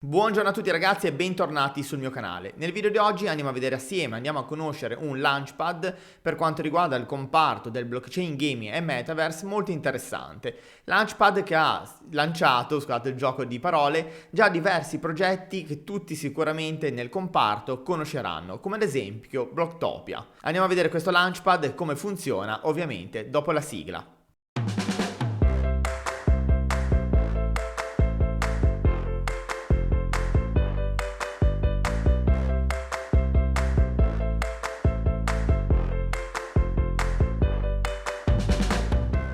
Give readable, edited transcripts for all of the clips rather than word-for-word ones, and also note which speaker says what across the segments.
Speaker 1: Buongiorno a tutti ragazzi e bentornati sul mio canale. Nel video di oggi andiamo a vedere assieme, andiamo a conoscere un launchpad per quanto riguarda il comparto del blockchain gaming e metaverse molto interessante. Launchpad che ha lanciato, scusate il gioco di parole, già diversi progetti che tutti sicuramente nel comparto conosceranno, come ad esempio Blocktopia. Andiamo a vedere questo launchpad e come funziona, ovviamente dopo la sigla.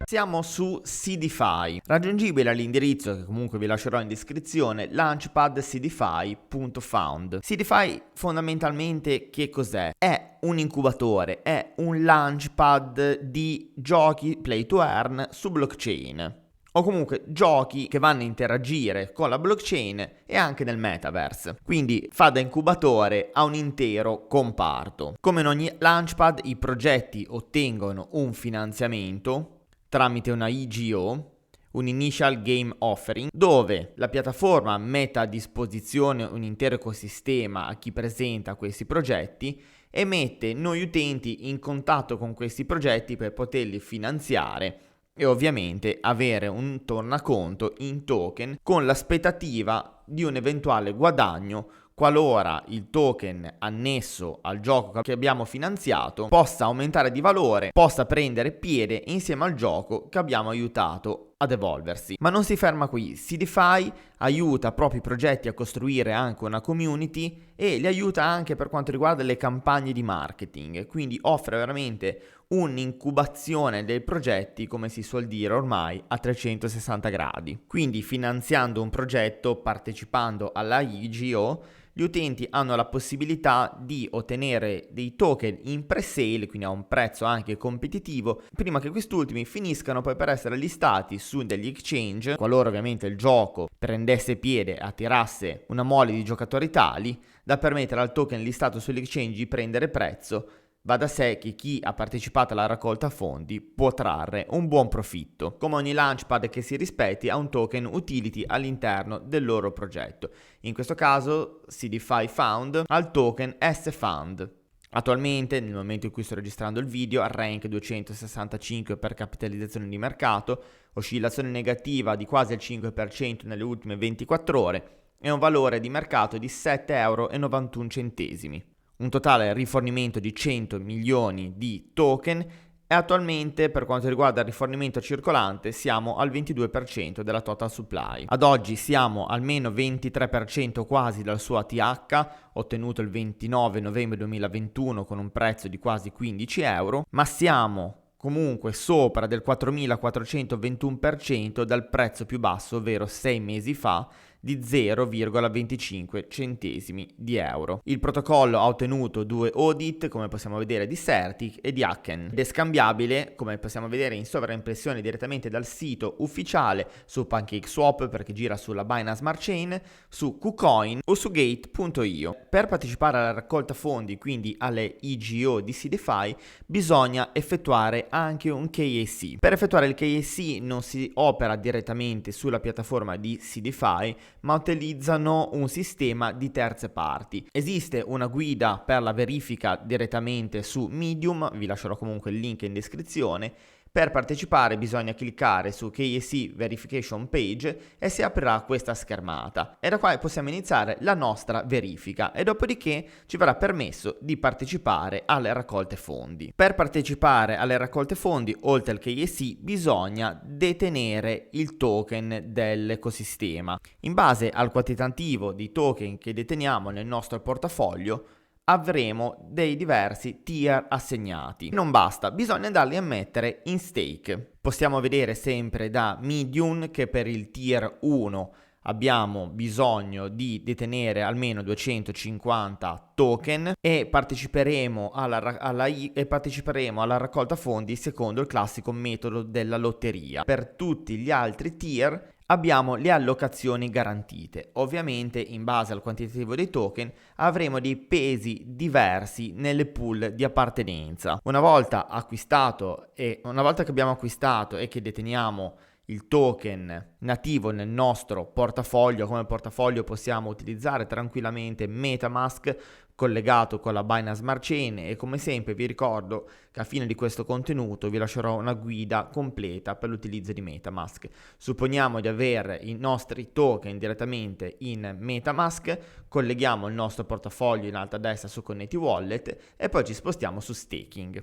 Speaker 1: Siamo su CDFI, raggiungibile all'indirizzo che comunque vi lascerò in descrizione, launchpadcdfi.found. CDFI fondamentalmente che cos'è? È un incubatore, è un launchpad di giochi play to earn su blockchain. O comunque giochi che vanno a interagire con la blockchain e anche nel metaverse. Quindi fa da incubatore a un intero comparto. Come in ogni launchpad, i progetti ottengono un finanziamento tramite una IGO, un Initial Game Offering, dove la piattaforma mette a disposizione un intero ecosistema a chi presenta questi progetti e mette noi utenti in contatto con questi progetti per poterli finanziare e ovviamente avere un tornaconto in token con l'aspettativa di un eventuale guadagno qualora il token annesso al gioco che abbiamo finanziato possa aumentare di valore, possa prendere piede insieme al gioco che abbiamo aiutato ad evolversi. Ma non si ferma qui, CDFI aiuta proprio i progetti a costruire anche una community e li aiuta anche per quanto riguarda le campagne di marketing, quindi offre veramente un'incubazione dei progetti, come si suol dire ormai, a 360 gradi. Quindi finanziando un progetto, partecipando alla IGO, gli utenti hanno la possibilità di ottenere dei token in pre-sale, quindi a un prezzo anche competitivo, prima che quest'ultimi finiscano poi per essere listati su degli exchange, qualora ovviamente il gioco prendesse piede e attirasse una mole di giocatori tali da permettere al token listato sugli exchange di prendere prezzo. Va da sé che chi ha partecipato alla raccolta fondi può trarre un buon profitto. Come ogni launchpad che si rispetti ha un token utility all'interno del loro progetto. In questo caso CDFI Found ha il token S-Found. Attualmente, nel momento in cui sto registrando il video, al rank 265 per capitalizzazione di mercato, oscillazione negativa di quasi il 5% nelle ultime 24 ore e un valore di mercato di 7,91 €. Un totale rifornimento di 100 milioni di token e attualmente per quanto riguarda il rifornimento circolante siamo al 22% della total supply. Ad oggi siamo almeno 23% quasi dal suo ATH, ottenuto il 29 novembre 2021 con un prezzo di quasi 15 €, ma siamo comunque sopra del 4.421% dal prezzo più basso, ovvero 6 mesi fa, di 0,25 centesimi di euro. Il protocollo ha ottenuto 2 audit, come possiamo vedere, di Certic e di Hacken, ed è scambiabile, come possiamo vedere in sovraimpressione direttamente dal sito ufficiale su PancakeSwap perché gira sulla Binance Smart Chain, su KuCoin o su Gate.io. Per partecipare alla raccolta fondi, quindi alle IGO di CDFI, bisogna effettuare anche un KYC. Per effettuare il KYC non si opera direttamente sulla piattaforma di CDFI, ma utilizzano un sistema di terze parti. Esiste una guida per la verifica direttamente su Medium, vi lascerò comunque il link in descrizione. Per partecipare bisogna cliccare su KYC Verification Page e si aprirà questa schermata e da qua possiamo iniziare la nostra verifica e dopodiché ci verrà permesso di partecipare alle raccolte fondi. Per partecipare alle raccolte fondi, oltre al KYC, bisogna detenere il token dell'ecosistema. In base al quantitativo di token che deteniamo nel nostro portafoglio, avremo dei diversi tier assegnati. Non basta, bisogna andarli a mettere in stake. Possiamo vedere sempre da Medium che per il tier 1 abbiamo bisogno di detenere almeno 250 token e parteciperemo alla raccolta fondi secondo il classico metodo della lotteria. Per tutti gli altri tier abbiamo le allocazioni garantite. Ovviamente in base al quantitativo dei token avremo dei pesi diversi nelle pool di appartenenza. Una volta che abbiamo acquistato e che deteniamo il token nativo nel nostro portafoglio. Come portafoglio possiamo utilizzare tranquillamente MetaMask collegato con la Binance Smart Chain, e come sempre vi ricordo che a fine di questo contenuto vi lascerò una guida completa per l'utilizzo di MetaMask. Supponiamo di avere i nostri token direttamente in MetaMask, colleghiamo il nostro portafoglio in alto a destra su Connect Wallet e poi ci spostiamo su staking.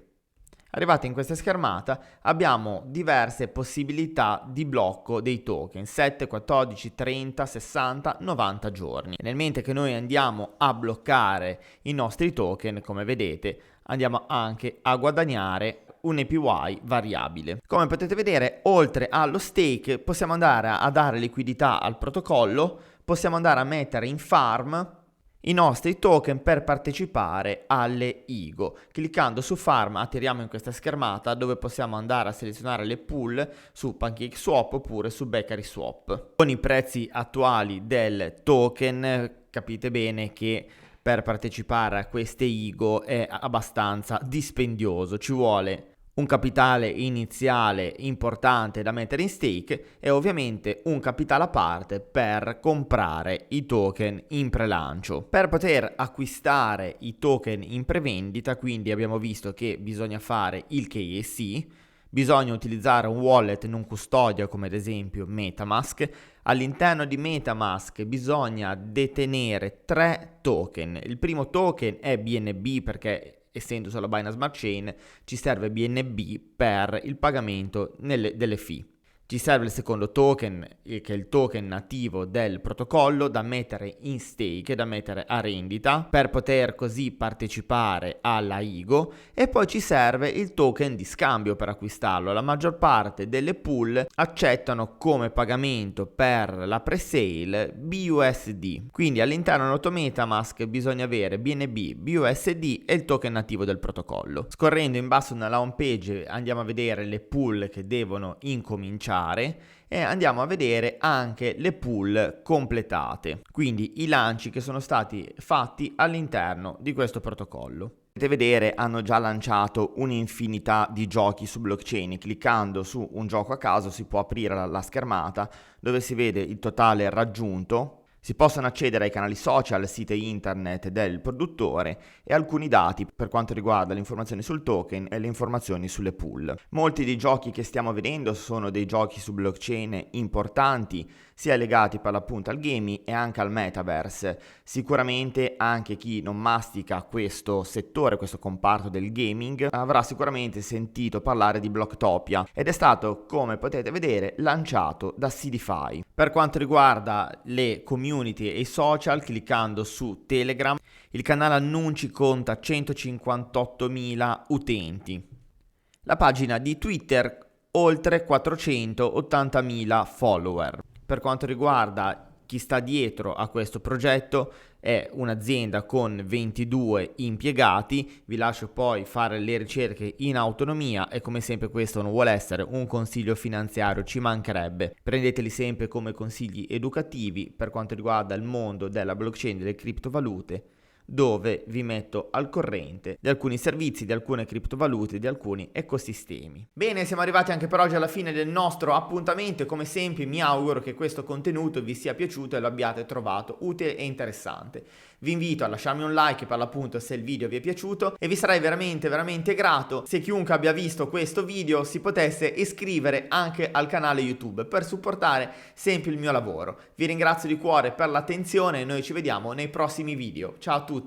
Speaker 1: Arrivati in questa schermata abbiamo diverse possibilità di blocco dei token: 7, 14, 30, 60, 90 giorni. Nel mentre che noi andiamo a bloccare i nostri token, come vedete, andiamo anche a guadagnare un APY variabile. Come potete vedere, oltre allo stake possiamo andare a dare liquidità al protocollo, possiamo andare a mettere in farm i nostri token per partecipare alle IGO. Cliccando su Farm atterriamo in questa schermata dove possiamo andare a selezionare le pool su PancakeSwap oppure su BakerySwap. Con i prezzi attuali del token capite bene che per partecipare a queste IGO è abbastanza dispendioso, ci vuole un capitale iniziale importante da mettere in stake e ovviamente un capitale a parte per comprare i token in prelancio. Per poter acquistare i token in prevendita, quindi abbiamo visto che bisogna fare il KYC, bisogna utilizzare un wallet non custodio come ad esempio MetaMask. All'interno di MetaMask bisogna detenere 3 token. Il primo token è BNB perché essendo sulla Binance Smart Chain ci serve BNB per il pagamento delle fee. Ci serve il secondo token, che è il token nativo del protocollo da mettere in stake, da mettere a rendita per poter così partecipare alla IGO, e poi ci serve il token di scambio per acquistarlo. La maggior parte delle pool accettano come pagamento per la pre-sale BUSD, quindi all'interno dell'AutoMetaMask bisogna avere BNB, BUSD e il token nativo del protocollo. Scorrendo in basso nella home page andiamo a vedere le pool che devono incominciare e andiamo a vedere anche le pool completate, quindi i lanci che sono stati fatti all'interno di questo protocollo. Potete vedere hanno già lanciato un'infinità di giochi su blockchain. Cliccando su un gioco a caso si può aprire la schermata dove si vede il totale raggiunto. Si possono accedere ai canali social, siti internet del produttore e alcuni dati per quanto riguarda le informazioni sul token e le informazioni sulle pool. Molti dei giochi che stiamo vedendo sono dei giochi su blockchain importanti, sia legati per l'appunto al gaming e anche al metaverse. Sicuramente anche chi non mastica questo settore, questo comparto del gaming, avrà sicuramente sentito parlare di Blocktopia ed è stato, come potete vedere, lanciato da Seedify. Per quanto riguarda le community e i social, cliccando su Telegram, il canale annunci conta 158.000 utenti. La pagina di Twitter oltre 480.000 follower. Per quanto riguarda chi sta dietro a questo progetto, è un'azienda con 22 impiegati. Vi lascio poi fare le ricerche in autonomia e come sempre questo non vuole essere un consiglio finanziario, ci mancherebbe. Prendeteli sempre come consigli educativi per quanto riguarda il mondo della blockchain e delle criptovalute, dove vi metto al corrente di alcuni servizi, di alcune criptovalute, di alcuni ecosistemi. Bene, siamo arrivati anche per oggi alla fine del nostro appuntamento e come sempre mi auguro che questo contenuto vi sia piaciuto e lo abbiate trovato utile e interessante. Vi invito a lasciarmi un like per l'appunto se il video vi è piaciuto e vi sarei veramente grato se chiunque abbia visto questo video si potesse iscrivere anche al canale YouTube per supportare sempre il mio lavoro. Vi ringrazio di cuore per l'attenzione e noi ci vediamo nei prossimi video. Ciao a tutti!